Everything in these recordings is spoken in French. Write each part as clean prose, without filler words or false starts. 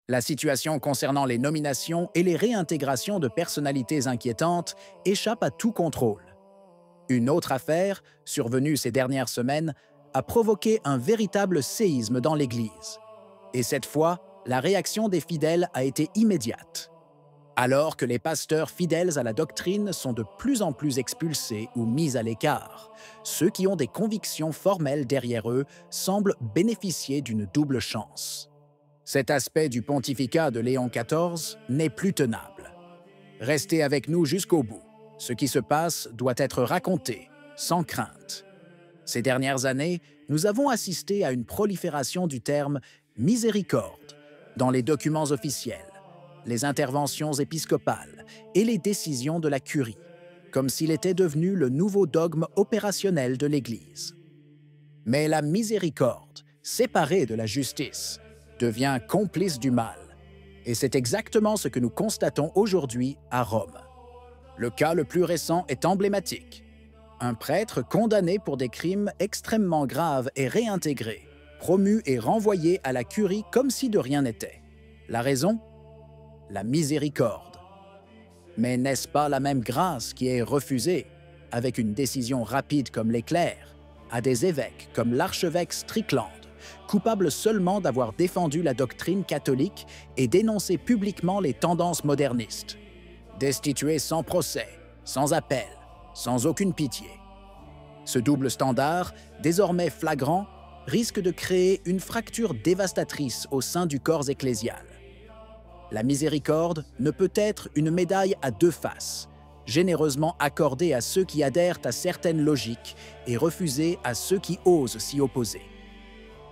La situation concernant les nominations et les réintégrations de personnalités inquiétantes échappe à tout contrôle. Une autre affaire, survenue ces dernières semaines, a provoqué un véritable séisme dans l'Église. Et cette fois, la réaction des fidèles a été immédiate. Alors que les pasteurs fidèles à la doctrine sont de plus en plus expulsés ou mis à l'écart, ceux qui ont des convictions formelles derrière eux semblent bénéficier d'une double chance. Cet aspect du pontificat de Léon XIV n'est plus tenable. Restez avec nous jusqu'au bout. Ce qui se passe doit être raconté, sans crainte. Ces dernières années, nous avons assisté à une prolifération du terme « miséricorde » dans les documents officiels, les interventions épiscopales et les décisions de la curie, comme s'il était devenu le nouveau dogme opérationnel de l'Église. Mais la miséricorde, séparée de la justice, devient complice du mal, et c'est exactement ce que nous constatons aujourd'hui à Rome. Le cas le plus récent est emblématique. Un prêtre condamné pour des crimes extrêmement graves est réintégré, promu et renvoyé à la curie comme si de rien n'était. La raison? La miséricorde. Mais n'est-ce pas la même grâce qui est refusée, avec une décision rapide comme l'éclair, à des évêques comme l'archevêque Strickland, coupable seulement d'avoir défendu la doctrine catholique et dénoncé publiquement les tendances modernistes? Destitué sans procès, sans appel, sans aucune pitié. Ce double standard, désormais flagrant, risque de créer une fracture dévastatrice au sein du corps ecclésial. La miséricorde ne peut être une médaille à deux faces, généreusement accordée à ceux qui adhèrent à certaines logiques et refusée à ceux qui osent s'y opposer.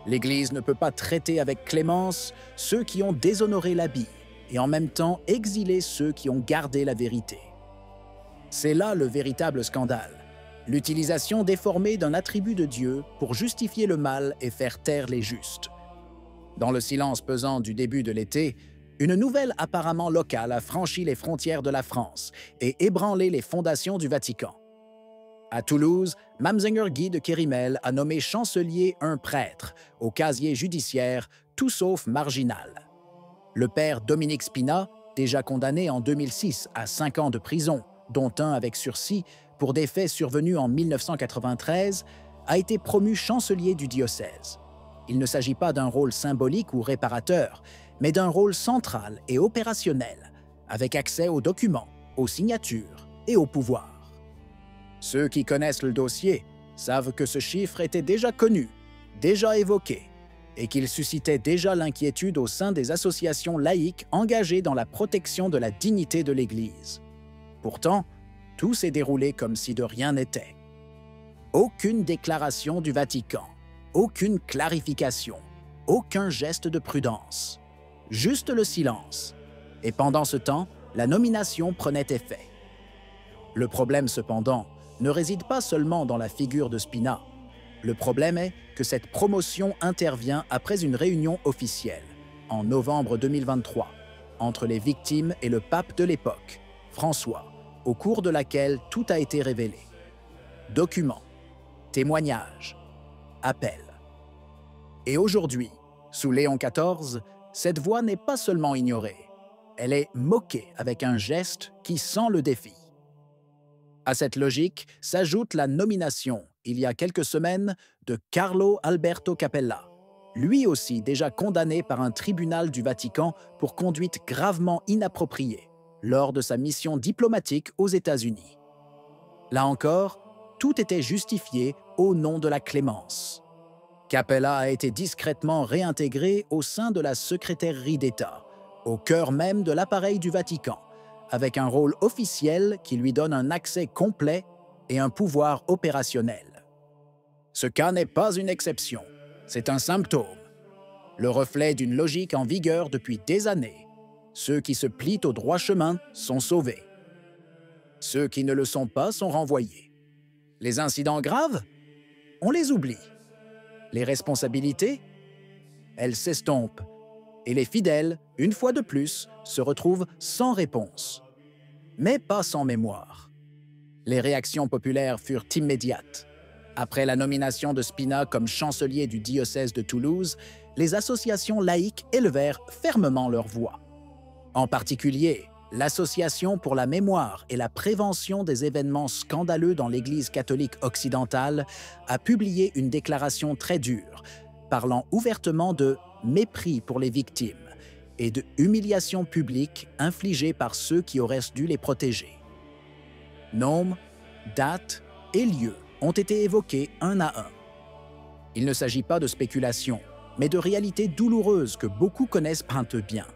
L'Église ne peut pas traiter avec clémence ceux qui ont déshonoré l'habit et en même temps exiler ceux qui ont gardé la vérité. C'est là le véritable scandale, l'utilisation déformée d'un attribut de Dieu pour justifier le mal et faire taire les justes. Dans le silence pesant du début de l'été, une nouvelle apparemment locale a franchi les frontières de la France et ébranlé les fondations du Vatican. À Toulouse, Mamzinger Guy de Kérimel a nommé chancelier un prêtre, au casier judiciaire, tout sauf marginal. Le père Dominique Spina, déjà condamné en 2006 à 5 ans de prison, dont un avec sursis, pour des faits survenus en 1993, a été promu chancelier du diocèse. Il ne s'agit pas d'un rôle symbolique ou réparateur, mais d'un rôle central et opérationnel, avec accès aux documents, aux signatures et au pouvoir. Ceux qui connaissent le dossier savent que ce chiffre était déjà connu, déjà évoqué, et qu'il suscitait déjà l'inquiétude au sein des associations laïques engagées dans la protection de la dignité de l'Église. Pourtant, tout s'est déroulé comme si de rien n'était. Aucune déclaration du Vatican, aucune clarification, aucun geste de prudence. Juste le silence. Et pendant ce temps, la nomination prenait effet. Le problème, cependant, ne réside pas seulement dans la figure de Spina. Le problème est que cette promotion intervient après une réunion officielle, en novembre 2023, entre les victimes et le pape de l'époque, François, au cours de laquelle tout a été révélé. Documents, témoignages, appels. Et aujourd'hui, sous Léon XIV, cette voix n'est pas seulement ignorée, elle est moquée avec un geste qui sent le défi. À cette logique s'ajoute la nomination, il y a quelques semaines, de Carlo Alberto Capella, lui aussi déjà condamné par un tribunal du Vatican pour conduite gravement inappropriée lors de sa mission diplomatique aux États-Unis. Là encore, tout était justifié au nom de la clémence. Capella a été discrètement réintégré au sein de la secrétairerie d'État, au cœur même de l'appareil du Vatican, avec un rôle officiel qui lui donne un accès complet et un pouvoir opérationnel. Ce cas n'est pas une exception, c'est un symptôme, le reflet d'une logique en vigueur depuis des années. Ceux qui se plient au droit chemin sont sauvés. Ceux qui ne le sont pas sont renvoyés. Les incidents graves? On les oublie. Les responsabilités? Elles s'estompent. Et les fidèles, une fois de plus, se retrouvent sans réponse. Mais pas sans mémoire. Les réactions populaires furent immédiates. Après la nomination de Spina comme chancelier du diocèse de Toulouse, les associations laïques élevèrent fermement leur voix. En particulier, l'Association pour la mémoire et la prévention des événements scandaleux dans l'Église catholique occidentale a publié une déclaration très dure, parlant ouvertement de mépris pour les victimes et de humiliation publique infligée par ceux qui auraient dû les protéger. Noms, dates et lieux ont été évoqués un à un. Il ne s'agit pas de spéculation, mais de réalités douloureuses que beaucoup connaissent bien.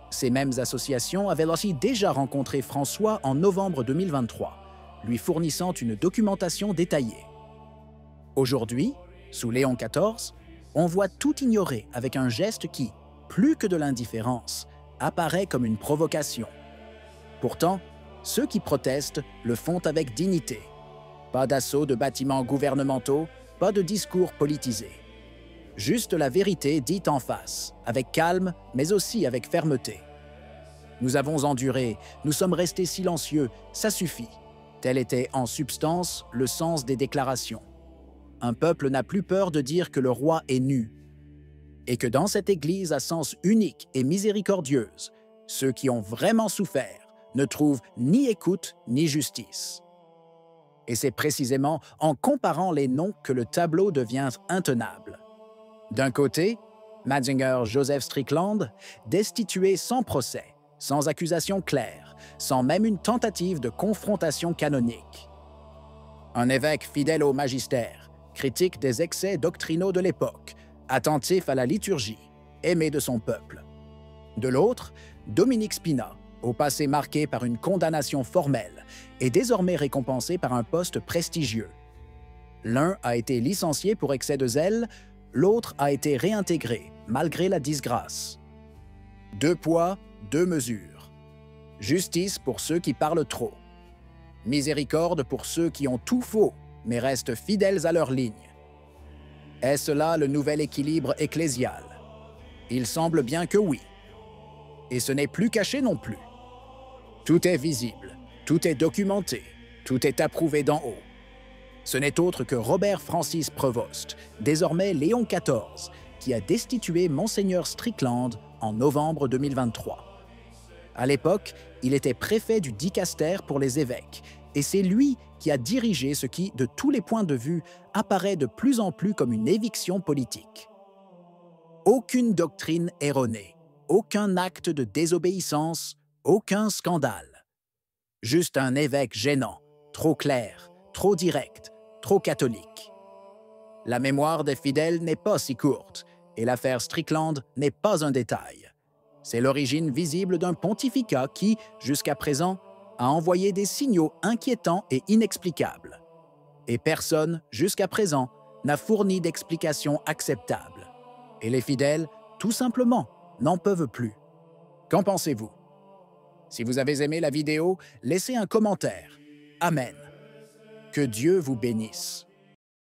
Ces mêmes associations avaient aussi déjà rencontré François en novembre 2023, lui fournissant une documentation détaillée. Aujourd'hui, sous Léon XIV, on voit tout ignorer avec un geste qui, plus que de l'indifférence, apparaît comme une provocation. Pourtant, ceux qui protestent le font avec dignité. Pas d'assaut de bâtiments gouvernementaux, pas de discours politisés. Juste la vérité dite en face, avec calme, mais aussi avec fermeté. Nous avons enduré, nous sommes restés silencieux, ça suffit. Tel était en substance le sens des déclarations. Un peuple n'a plus peur de dire que le roi est nu. Et que dans cette Église à sens unique et miséricordieuse, ceux qui ont vraiment souffert ne trouvent ni écoute ni justice. Et c'est précisément en comparant les noms que le tableau devient intenable. D'un côté, Mazinger Joseph Strickland, destitué sans procès, sans accusation claire, sans même une tentative de confrontation canonique. Un évêque fidèle au magistère, critique des excès doctrinaux de l'époque, attentif à la liturgie, aimé de son peuple. De l'autre, Dominique Spina, au passé marqué par une condamnation formelle, est désormais récompensé par un poste prestigieux. L'un a été licencié pour excès de zèle, l'autre a été réintégré, malgré la disgrâce. Deux poids, deux mesures. Justice pour ceux qui parlent trop. Miséricorde pour ceux qui ont tout faux, mais restent fidèles à leur ligne. Est-ce là le nouvel équilibre ecclésial? Il semble bien que oui. Et ce n'est plus caché non plus. Tout est visible, tout est documenté, tout est approuvé d'en haut. Ce n'est autre que Robert Francis Prevost, désormais Léon XIV, qui a destitué Monseigneur Strickland en novembre 2023. À l'époque, il était préfet du dicaster pour les évêques, et c'est lui qui a dirigé ce qui, de tous les points de vue, apparaît de plus en plus comme une éviction politique. Aucune doctrine erronée, aucun acte de désobéissance, aucun scandale. Juste un évêque gênant, trop clair, trop direct, trop catholique. La mémoire des fidèles n'est pas si courte, et l'affaire Strickland n'est pas un détail. C'est l'origine visible d'un pontificat qui, jusqu'à présent, a envoyé des signaux inquiétants et inexplicables. Et personne, jusqu'à présent, n'a fourni d'explication acceptable. Et les fidèles, tout simplement, n'en peuvent plus. Qu'en pensez-vous? Si vous avez aimé la vidéo, laissez un commentaire. Amen. Que Dieu vous bénisse.